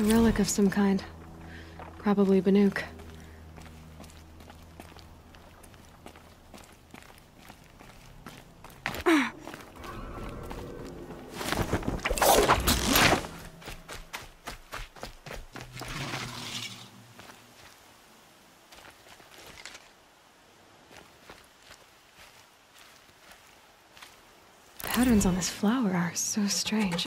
A relic of some kind. Probably Banuk. Patterns on this flower are so strange.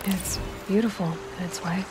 It's beautiful in its way.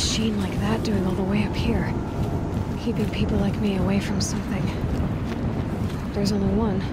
machine like that doing all the way up here? Keeping people like me away from something. There's only one.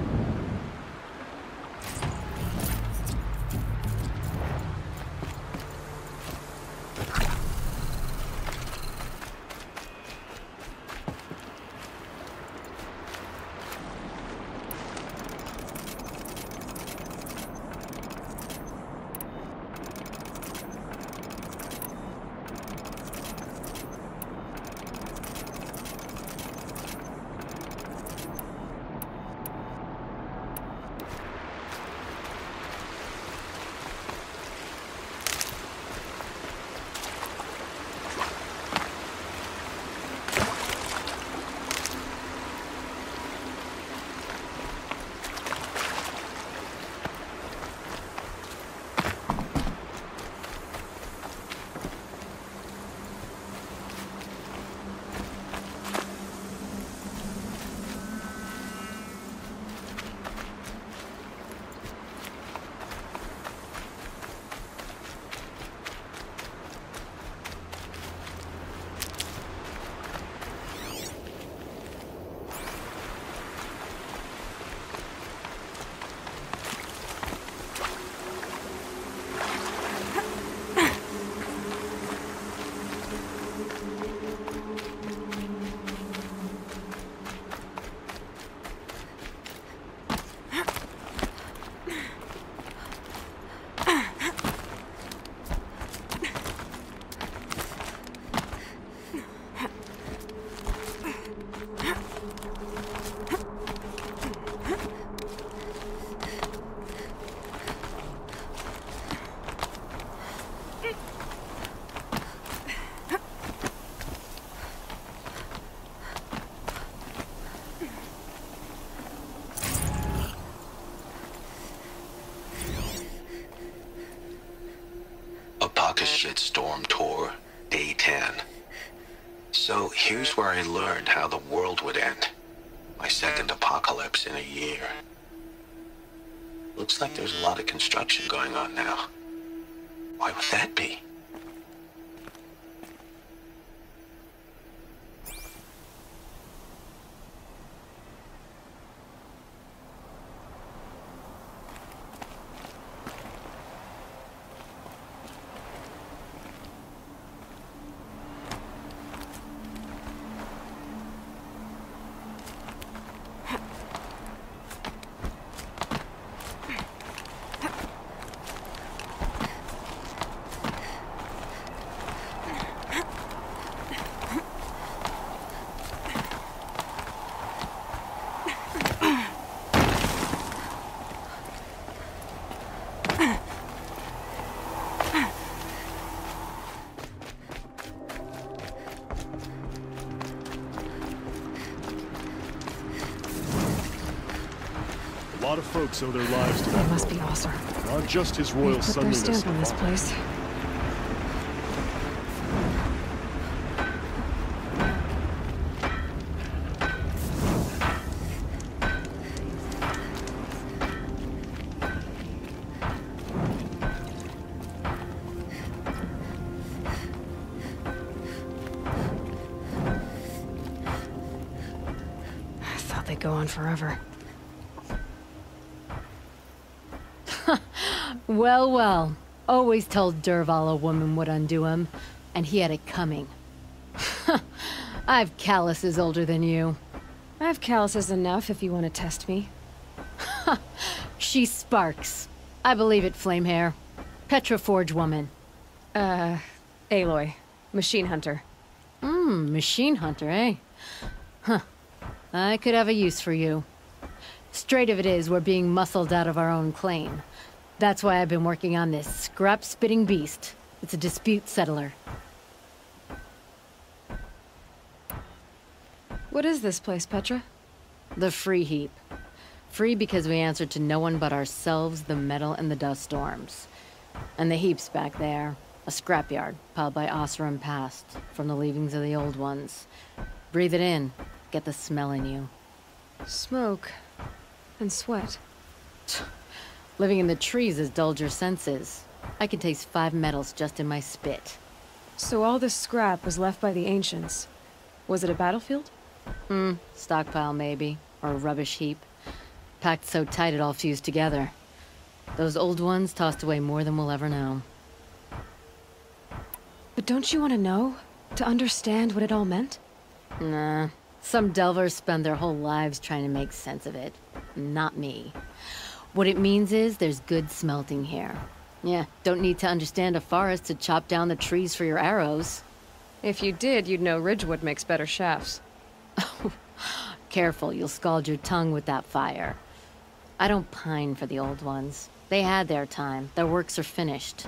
Shitstorm Tour, Day 10. So here's where I learned how the world would end. My second apocalypse in a year. Looks like there's a lot of construction going on now. Why would that be? A lot of folks owe their lives to that. That must be Ossar. Not just his royal They put their sonliness. stamp on this place. I thought they'd go on forever. Well, well. Always told Dervahl a woman would undo him, and he had it coming. I've calluses older than you. I have calluses enough if you want to test me. She sparks. I believe it, Flamehair. Petra Forge woman. Aloy. Machine hunter. Machine hunter, eh? Huh. I could have a use for you. Straight of it is, we're being muscled out of our own claim. That's why I've been working on this scrap-spitting beast. It's a dispute settler. What is this place, Petra? The Free Heap. Free because we answer to no one but ourselves, the metal, and the dust storms. And the heap's back there. A scrapyard, piled by Oseram past, from the leavings of the old ones. Breathe it in. Get the smell in you. Smoke. And sweat. Living in the trees has dulled your senses. I can taste 5 metals just in my spit. So all this scrap was left by the ancients. Was it a battlefield? Stockpile maybe, or a rubbish heap. Packed so tight it all fused together. Those old ones tossed away more than we'll ever know. But don't you want to know? To understand what it all meant? Nah. Some delvers spend their whole lives trying to make sense of it. Not me. What it means is there's good smelting here. Yeah, don't need to understand a forest to chop down the trees for your arrows. If you did, you'd know Ridgewood makes better shafts. Careful, you'll scald your tongue with that fire. I don't pine for the old ones. They had their time. Their works are finished.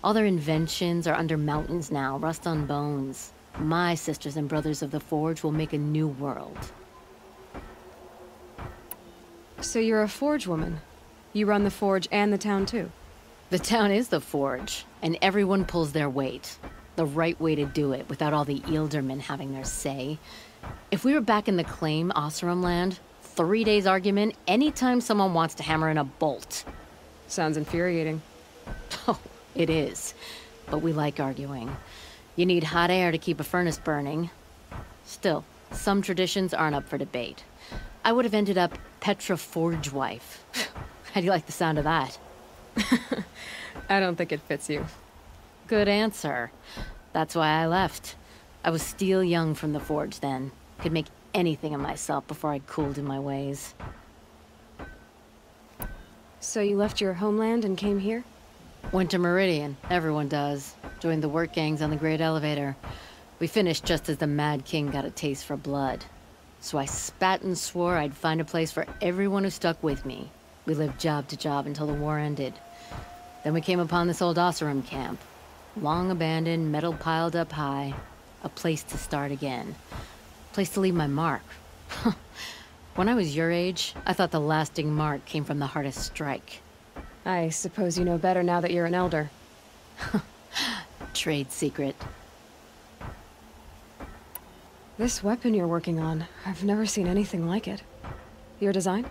All their inventions are under mountains now, rust on bones. My sisters and brothers of the Forge will make a new world. So you're a Forge woman. You run the Forge and the town too. The town is the Forge, and everyone pulls their weight. The right way to do it, without all the Ealdormen having their say. If we were back in the Claim Oseram land, 3 days argument anytime someone wants to hammer in a bolt. Sounds infuriating. Oh, it is. But we like arguing. You need hot air to keep a furnace burning. Still, some traditions aren't up for debate. I would have ended up Petra Forge wife. How do you like the sound of that? I don't think it fits you. Good answer. That's why I left. I was steel young from the Forge then. Could make anything of myself before I cooled in my ways. So you left your homeland and came here? Went to Meridian. Everyone does. Joined the work gangs on the Great Elevator. We finished just as the Mad King got a taste for blood. So I spat and swore I'd find a place for everyone who stuck with me. We lived job to job until the war ended. Then we came upon this old Oseram camp. Long abandoned, metal piled up high. A place to start again. A place to leave my mark. When I was your age, I thought the lasting mark came from the hardest strike. I suppose you know better now that you're an elder. Trade secret. This weapon you're working on, I've never seen anything like it. Your design?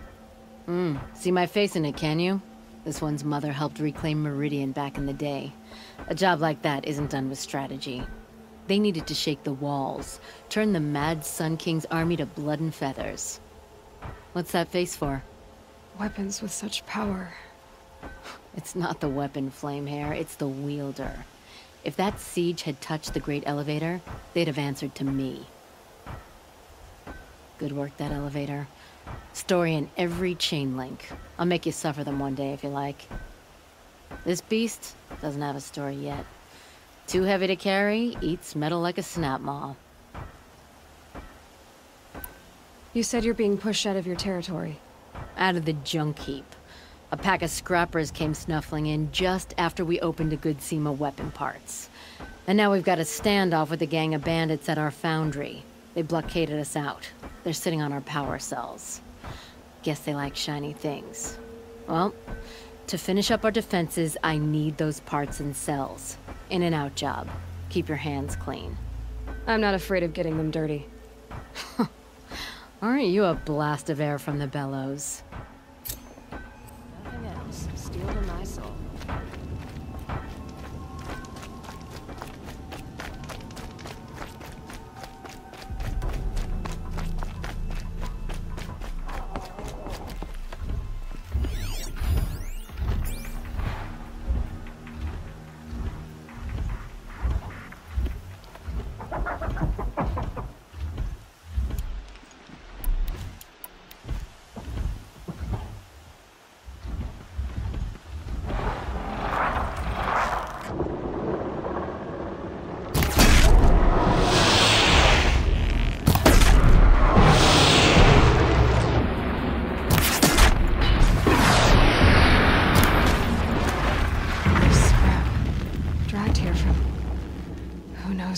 See my face in it, can you? This one's mother helped reclaim Meridian back in the day. A job like that isn't done with strategy. They needed to shake the walls, turn the mad Sun King's army to blood and feathers. What's that face for? Weapons with such power. It's not the weapon, Flamehair, it's the wielder. If that siege had touched the Great Elevator, they'd have answered to me. Good work, that elevator. Story in every chain link. I'll make you suffer them one day if you like. This beast doesn't have a story yet. Too heavy to carry, eats metal like a snap maw. You said you're being pushed out of your territory. Out of the junk heap. A pack of scrappers came snuffling in just after we opened a good seam of weapon parts. And now we've got a standoff with a gang of bandits at our foundry. They blockaded us out. They're sitting on our power cells. Guess they like shiny things. Well, to finish up our defenses, I need those parts and cells. In and out job. Keep your hands clean. I'm not afraid of getting them dirty. Aren't you a blast of air from the bellows? Nothing else. Steel to my soul.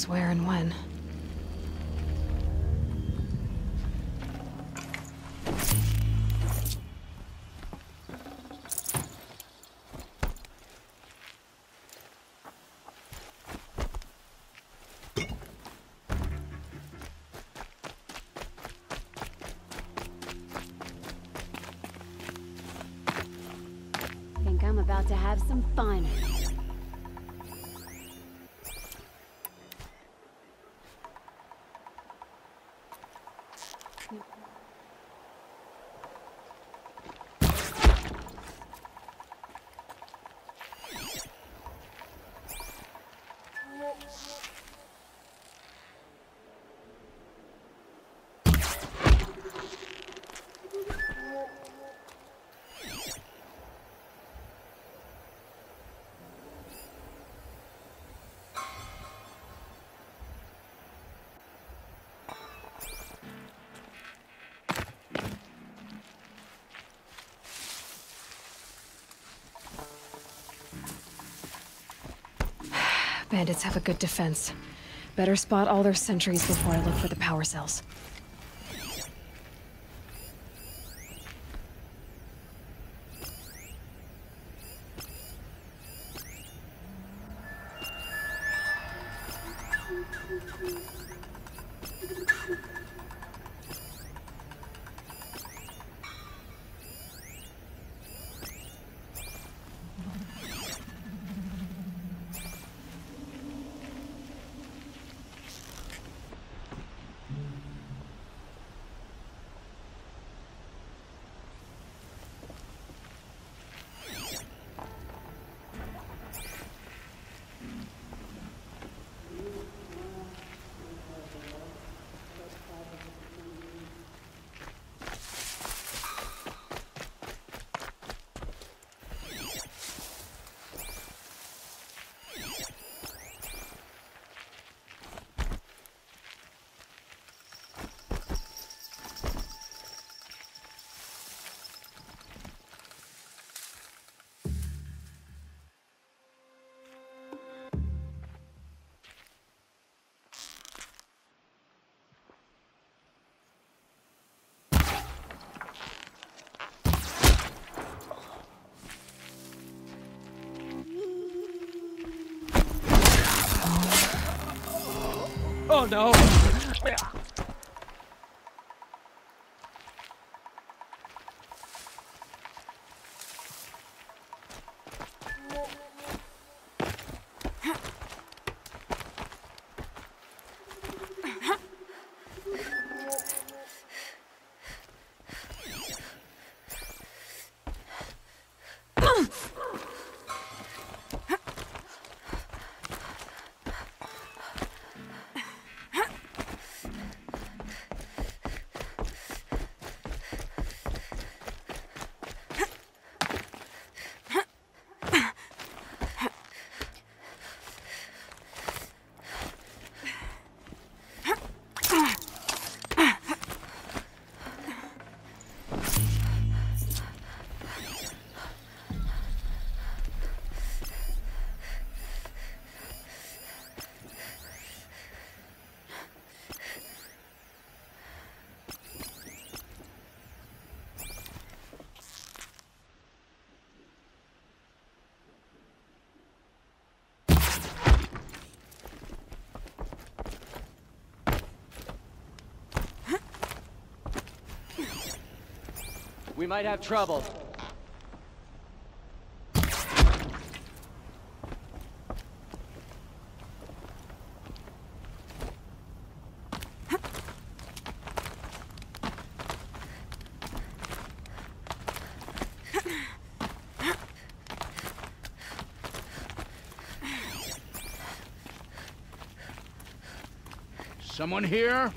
Where and when. Think I'm about to have some fun. Bandits have a good defense. Better spot all their sentries before I look for the power cells. Oh no! We might have trouble. Someone here?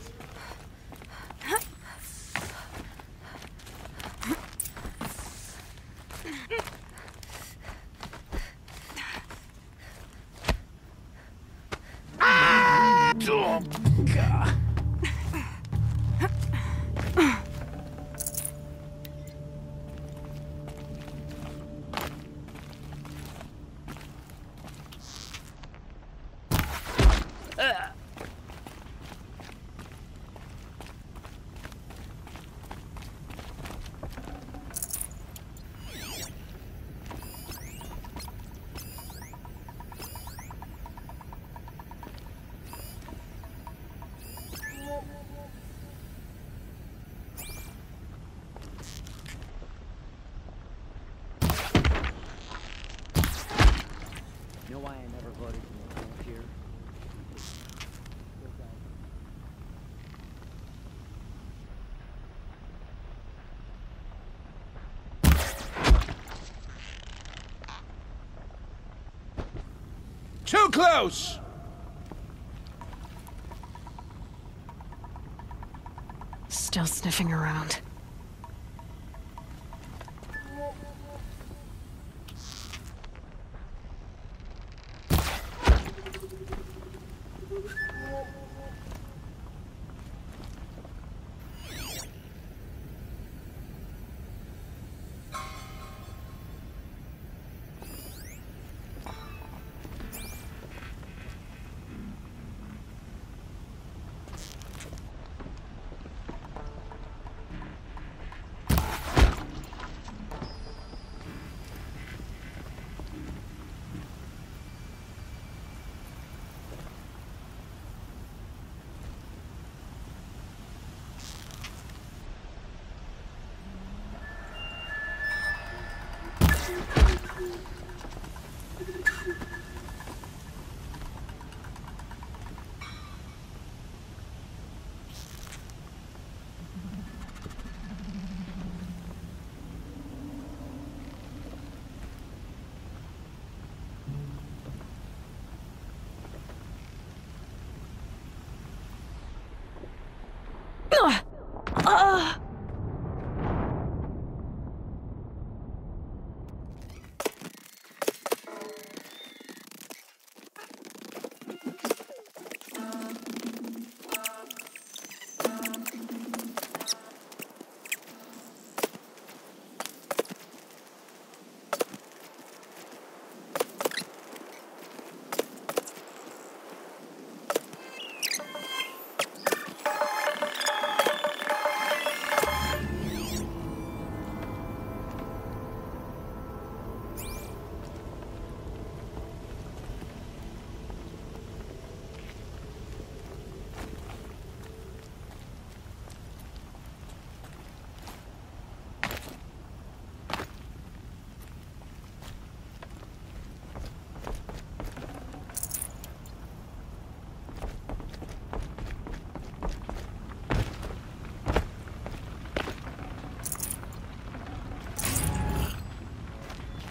You know why I never voted for Trump here? Too close! Still sniffing around.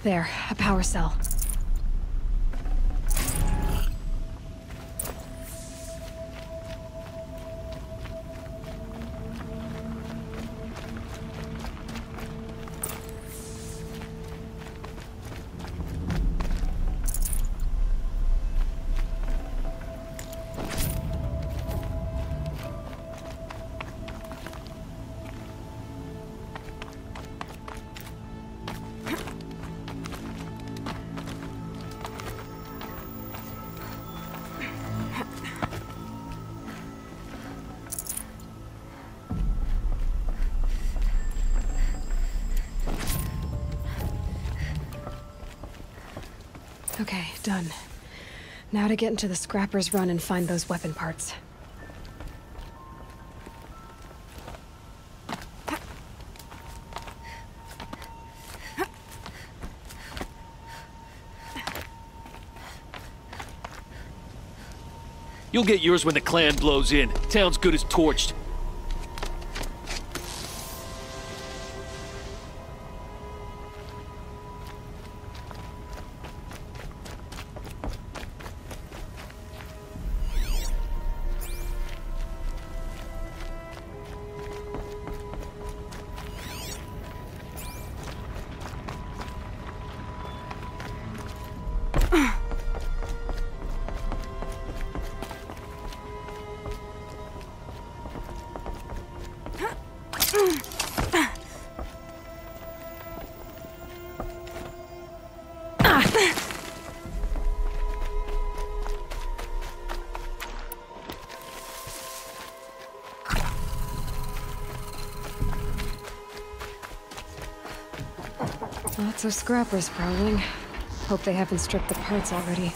There, a power cell. Okay, done. Now to get into the Scrapper's Run and find those weapon parts. You'll get yours when the clan blows in. Town's good as torched. Lots of scrappers prowling. Hope they haven't stripped the parts already.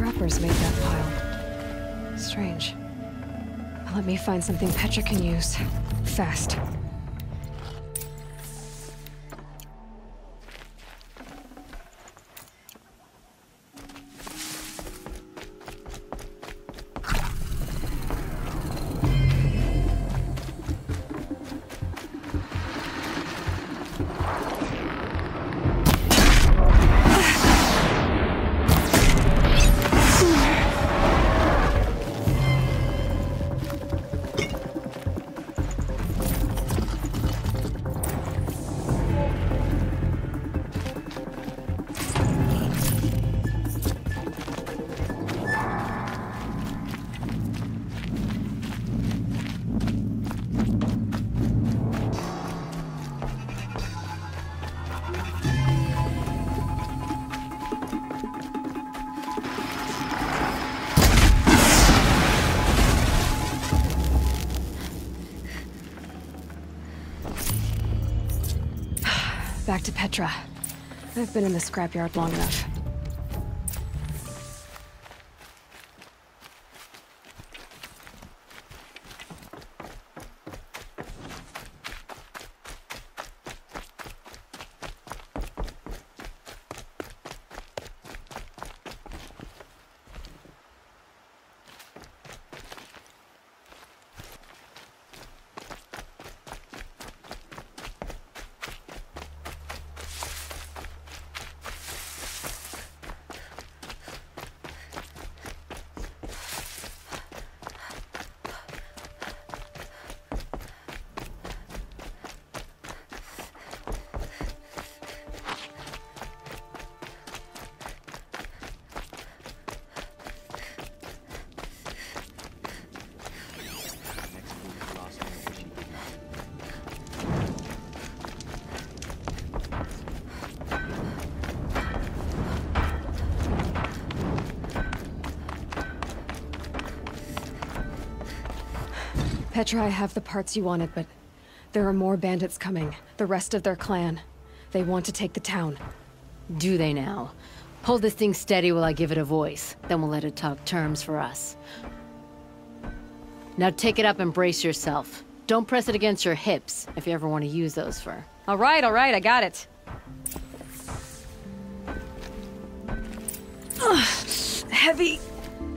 scrappers made that pile. Strange. Let me find something Petra can use. Fast. Back to Petra. I've been in the scrapyard long enough. Petra, I have the parts you wanted, but there are more bandits coming. The rest of their clan. They want to take the town. Do they now? Hold this thing steady while I give it a voice. Then we'll let it talk terms for us. Now take it up and brace yourself. Don't press it against your hips, if you ever want to use those for... All right, I got it. Heavy.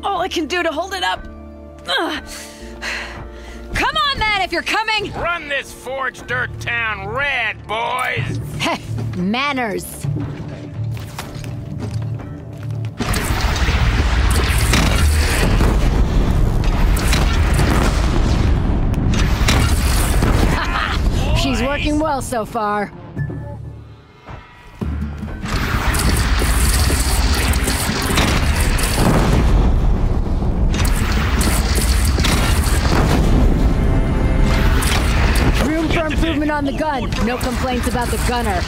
All I can do to hold it up. Come on, then, if you're coming! Run this forged dirt town red, boys! Heh, manners! She's working well so far. Room for improvement on the gun. No complaints about the gunner.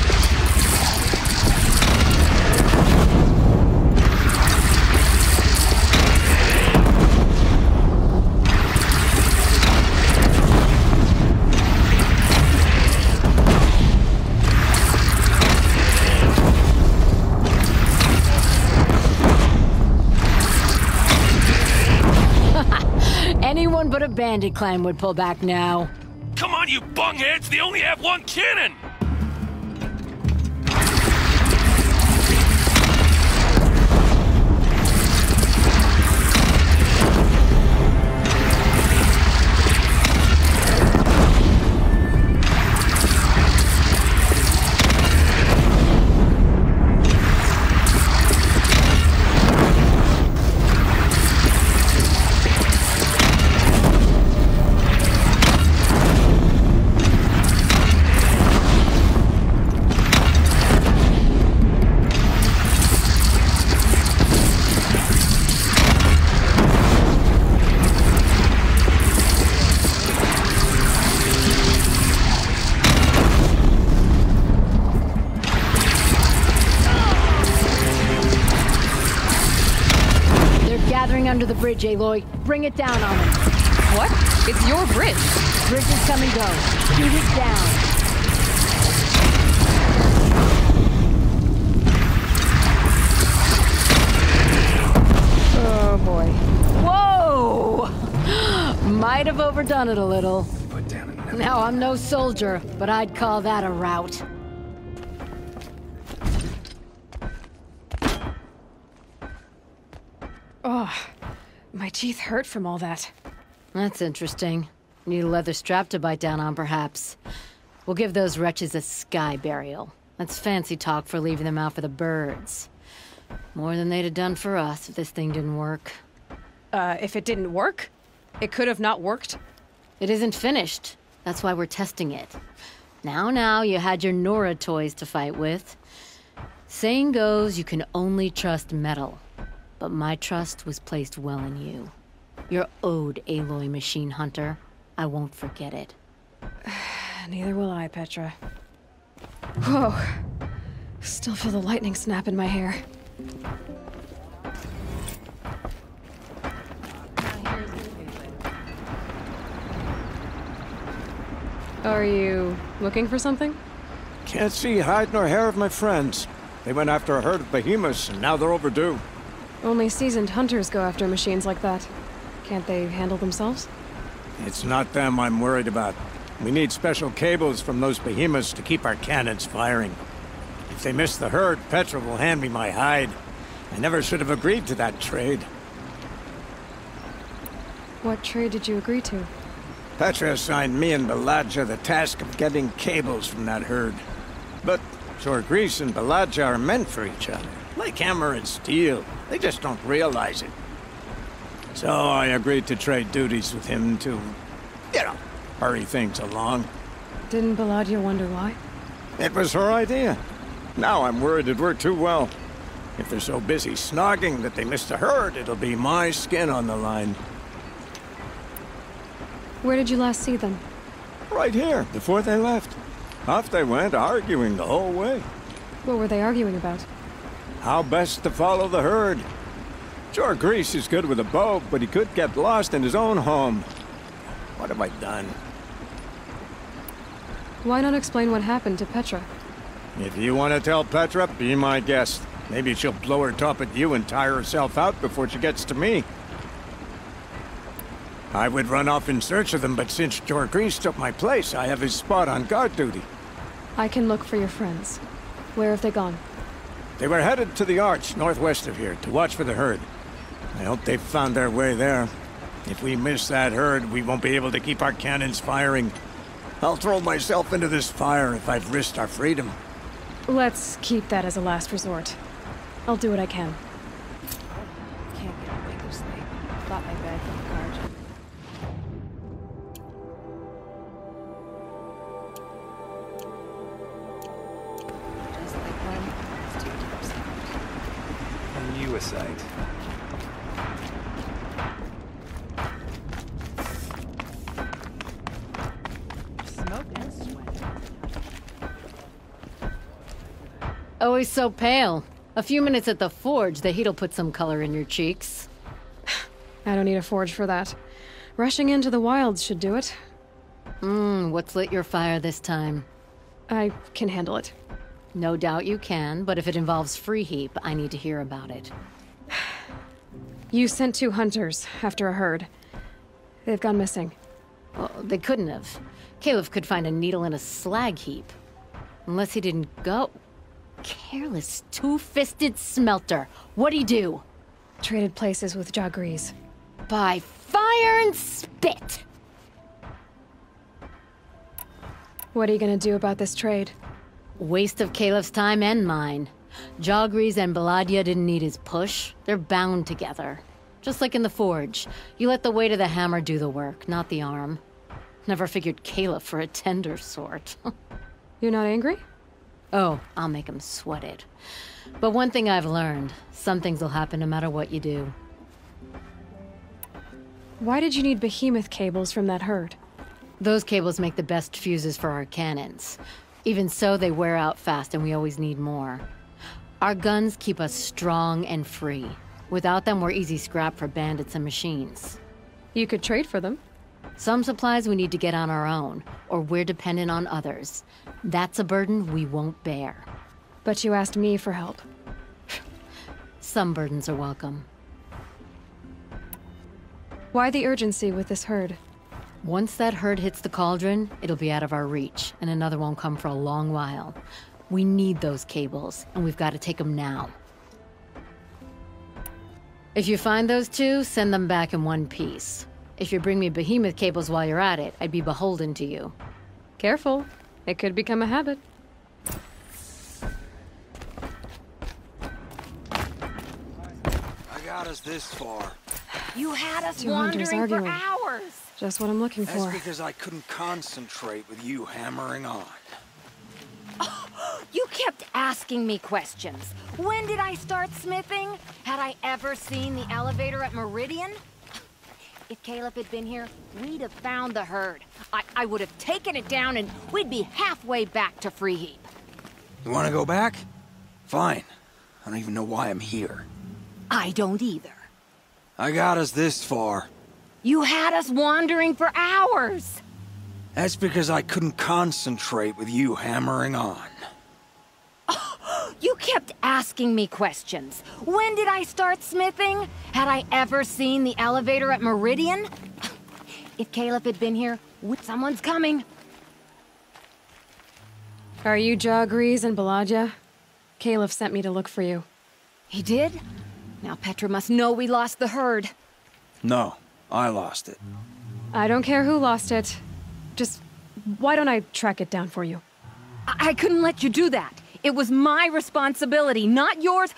Anyone but a bandit clan would pull back now. Come on, you bungheads! They only have one cannon! Under the bridge, Aloy. Bring it down on him. What? It's your bridge. Bridges come and go. Shoot it down. have overdone it a little. Put down another. Now, I'm no soldier, but I'd call that a rout. Oh, my teeth hurt from all that. That's interesting. Need a leather strap to bite down on, perhaps. We'll give those wretches a sky burial. That's fancy talk for leaving them out for the birds. More than they'd have done for us if this thing didn't work. If it didn't work? It could have not worked? It isn't finished. That's why we're testing it. Now, you had your Nora toys to fight with. Saying goes, you can only trust metal. But my trust was placed well in you. You're owed, Aloy Machine Hunter. I won't forget it. Neither will I, Petra. Whoa. Still feel the lightning snap in my hair. Are you looking for something? Can't see hide nor hair of my friends. They went after a herd of behemoths, and now they're overdue. Only seasoned hunters go after machines like that. Can't they handle themselves? It's not them I'm worried about. We need special cables from those behemoths to keep our cannons firing. If they miss the herd, Petra will hand me my hide. I never should have agreed to that trade. What trade did you agree to? Petra assigned me and Baladja the task of getting cables from that herd. But Jorgris and Baladja are meant for each other, like hammer and steel. They just don't realize it. So I agreed to trade duties with him to, hurry things along. Didn't Baladja wonder why? It was her idea. Now I'm worried it worked too well. If they're so busy snogging that they miss the herd, it'll be my skin on the line. Where did you last see them? Right here, before they left. Off they went, arguing the whole way. What were they arguing about? How best to follow the herd. Jorgris is good with a bow, but he could get lost in his own home. What have I done? Why not explain what happened to Petra? If you want to tell Petra, be my guest. Maybe she'll blow her top at you and tire herself out before she gets to me. I would run off in search of them, but since Jorgris took my place, I have his spot on guard duty. I can look for your friends. Where have they gone? They were headed to the Arch, northwest of here, to watch for the herd. I hope they've found their way there. If we miss that herd, we won't be able to keep our cannons firing. I'll throw myself into this fire if I've risked our freedom. Let's keep that as a last resort. I'll do what I can. Can't get a wink of sleep. Got my bag from the cart. Just like one, it's too deep. And you a sight. Smoke and sweat. Always so pale. A few minutes at the forge, the heat'll put some color in your cheeks. I don't need a forge for that. Rushing into the wilds should do it. What's lit your fire this time? I can handle it. No doubt you can, but if it involves Free Heap, I need to hear about it. You sent 2 hunters after a herd. They've gone missing. Well, they couldn't have. Caleb could find a needle in a slag heap. Unless he didn't go. Careless, two-fisted smelter. What'd he do? Traded places with Jorgris. By fire and spit! What are you gonna do about this trade? Waste of Caleb's time and mine. Jorgris and Baladja didn't need his push. They're bound together. Just like in the forge. You let the weight of the hammer do the work, not the arm. Never figured Caleb for a tender sort. You're not angry? Oh, I'll make him sweat it. But one thing I've learned, some things will happen no matter what you do. Why did you need behemoth cables from that herd? Those cables make the best fuses for our cannons. Even so, they wear out fast and we always need more. Our guns keep us strong and free. Without them, we're easy scrap for bandits and machines. You could trade for them. Some supplies we need to get on our own, or we're dependent on others. That's a burden we won't bear. But you asked me for help. Some burdens are welcome. Why the urgency with this herd? Once that herd hits the cauldron, it'll be out of our reach, and another won't come for a long while. We need those cables, and we've got to take them now. If you find those two, send them back in one piece. If you bring me behemoth cables while you're at it, I'd be beholden to you. Careful. It could become a habit. I got us this far. You had us Two hunters wandering for arguing. hours. Just what I'm looking That's for. because I couldn't concentrate with you hammering on. You kept asking me questions. When did I start smithing? Had I ever seen the elevator at Meridian? If Caleb had been here, we'd have found the herd. I would have taken it down and we'd be halfway back to Freeheap. You want to go back? Fine. I don't even know why I'm here. I don't either. I got us this far. You had us wandering for hours. That's because I couldn't concentrate with you hammering on. You kept asking me questions. When did I start smithing? Had I ever seen the elevator at Meridian? If Caleb had been here, someone's coming. Are you Jagrees and Balaja? Caleb sent me to look for you. He did? Now Petra must know we lost the herd. No, I lost it. I don't care who lost it. Just, why don't I track it down for you? I couldn't let you do that. It was my responsibility, not yours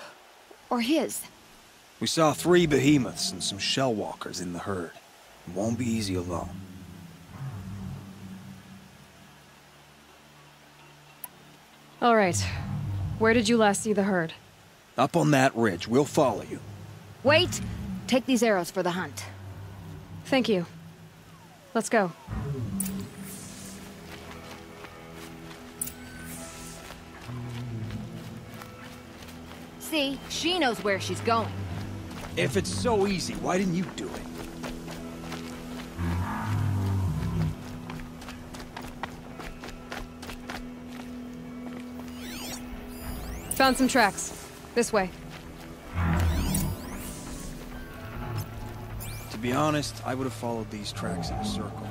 or his. We saw 3 behemoths and some shell walkers in the herd. It won't be easy alone. All right. Where did you last see the herd? Up on that ridge. We'll follow you. Wait! Take these arrows for the hunt. Thank you. Let's go. See, she knows where she's going. If it's so easy, why didn't you do it? Found some tracks. This way. To be honest, I would have followed these tracks in a circle.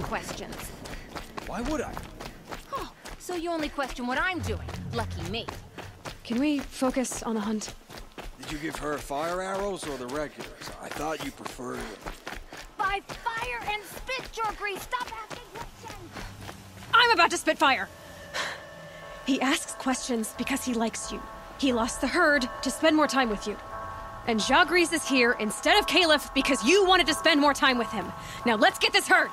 Questions. Why would I? Oh, so you only question what I'm doing. Lucky me. Can we focus on the hunt? Did you give her fire arrows or the regulars? I thought you preferred... By fire and spit, Jagrees! Stop asking questions! I'm about to spit fire! He asks questions because he likes you. He lost the herd to spend more time with you. And Jagrees is here instead of Caleb because you wanted to spend more time with him. Now let's get this herd!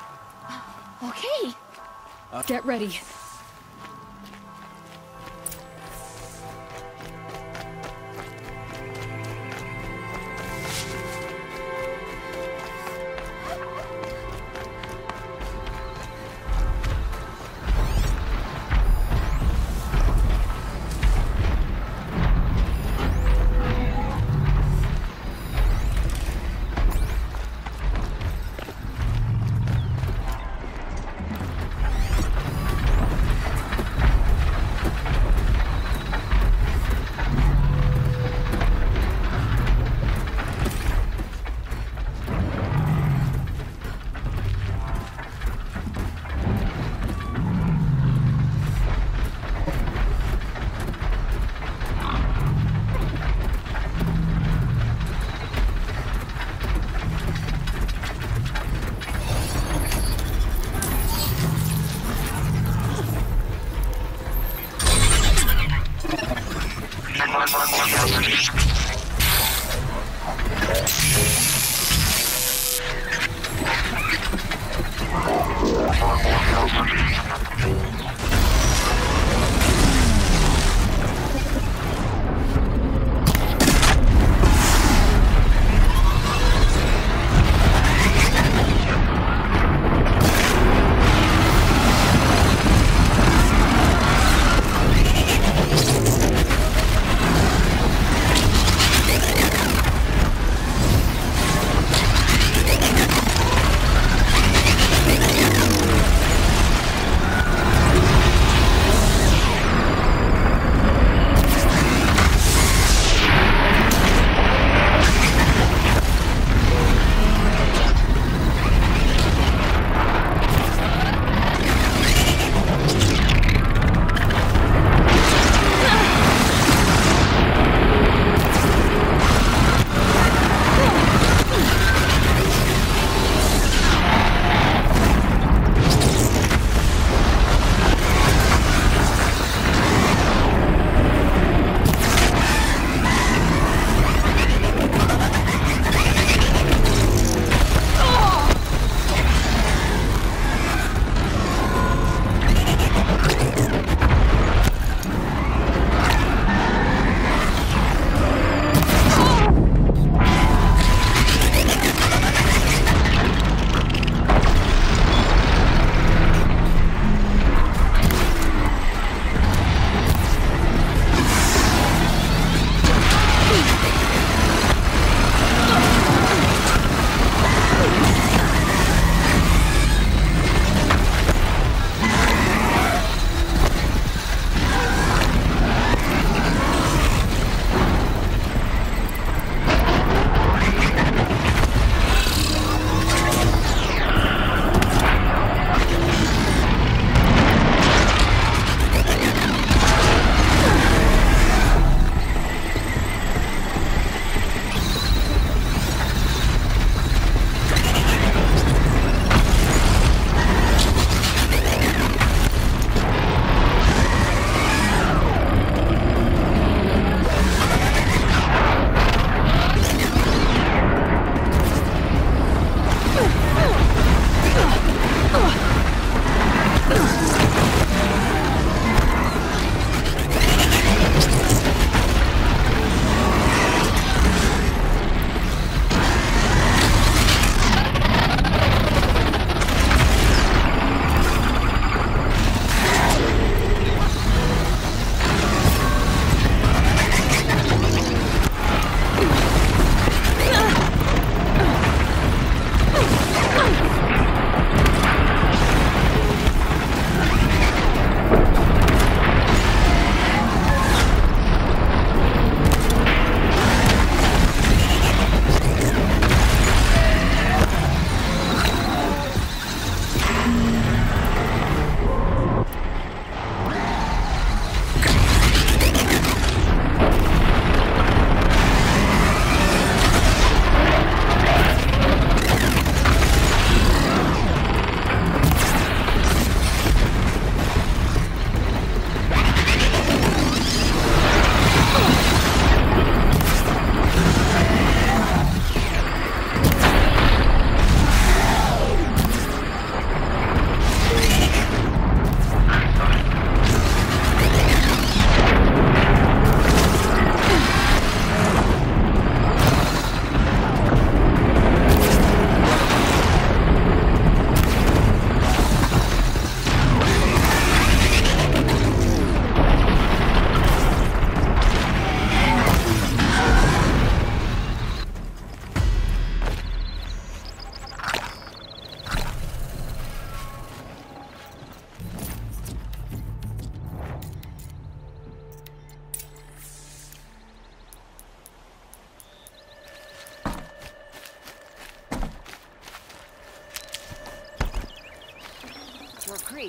Okay. Get ready.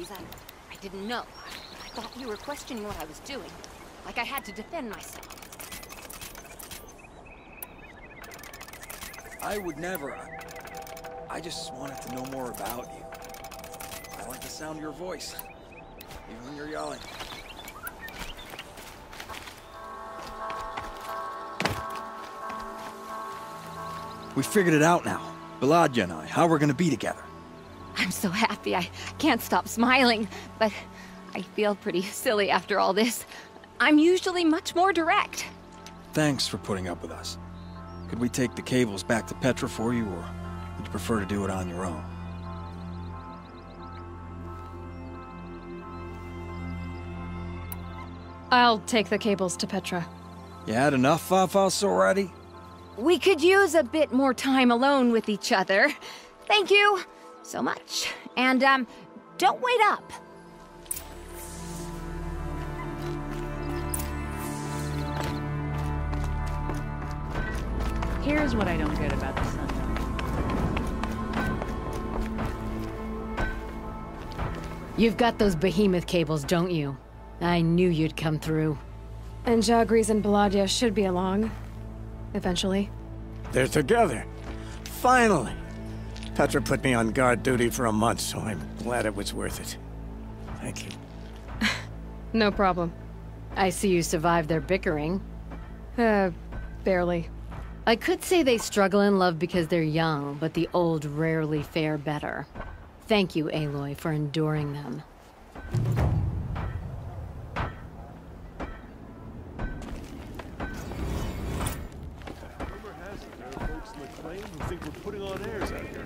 Please, I didn't know. I thought you were questioning what I was doing. Like I had to defend myself. I would never. I just wanted to know more about you. I like the sound of your voice, even when you're yelling. We figured it out now. Balaja and I, how we're gonna be together. I'm so happy. I can't stop smiling, but I feel pretty silly after all this. I'm usually much more direct. Thanks for putting up with us. Could we take the cables back to Petra for you, or would you prefer to do it on your own? I'll take the cables to Petra. You had enough Fafas already? We could use a bit more time alone with each other. Thank you so much. And, don't wait up. Here's what I don't get about the sun. You've got those behemoth cables, don't you? I knew you'd come through. And Jagris and Baladia should be along. Eventually. They're together. Finally! Petra put me on guard duty for a month, so I'm glad it was worth it. Thank you. No problem. I see you survived their bickering. Barely. I could say they struggle in love because they're young, but the old rarely fare better. Thank you, Aloy, for enduring them. Rumor has it there are folks in the claim who think we're putting on airs out here.